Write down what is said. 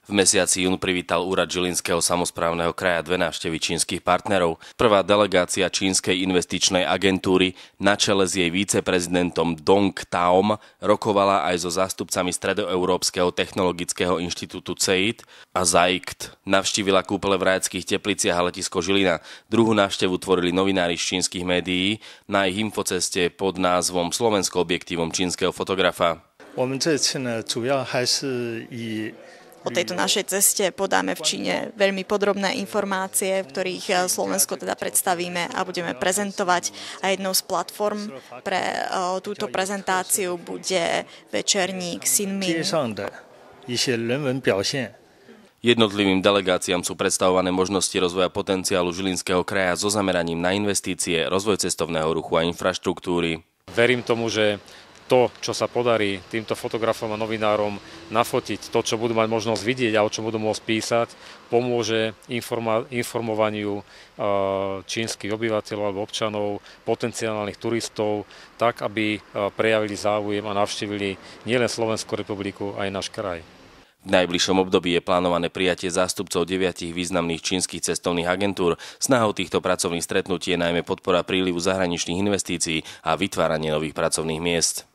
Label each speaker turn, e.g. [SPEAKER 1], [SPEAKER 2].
[SPEAKER 1] V mesiaci jún privítal úrad Žilinského samosprávneho kraja dve návštevy čínskych partnerov. Prvá delegácia čínskej investičnej agentúry na čele s jej viceprezidentom Dong Taom rokovala aj so zástupcami Stredoeurópskeho technologického inštitútu CEIT a ZAICT. Navštívila kúpele v Rajeckých Tepliciach a letisko Žilina. Druhú návštevu tvorili novinári z čínskych médií na ich infoceste pod názvom Slovensko objektívom čínskeho fotografa.
[SPEAKER 2] O tejto našej ceste podáme v Číne veľmi podrobné informácie, v ktorých Slovensko teda predstavíme a budeme prezentovať. A jednou z platform pre túto prezentáciu bude večerník Sinmin.
[SPEAKER 1] Jednotlivým delegáciám sú predstavované možnosti rozvoja potenciálu Žilinského kraja so zameraním na investície, rozvoj cestovného ruchu a infraštruktúry.
[SPEAKER 3] Verím tomu, že to, čo sa podarí týmto fotografom a novinárom nafotiť, to, čo budú mať možnosť vidieť a o čom budú môcť písať, pomôže informovaniu čínskych obyvateľov alebo občanov, potenciálnych turistov, tak, aby prejavili záujem a navštívili nielen Slovenskú republiku, aj náš kraj.
[SPEAKER 1] V najbližšom období je plánované prijatie zástupcov 9 významných čínskych cestovných agentúr. Snahou týchto pracovných stretnutí je najmä podpora prílivu zahraničných investícií a vytváranie nových pracovných miest.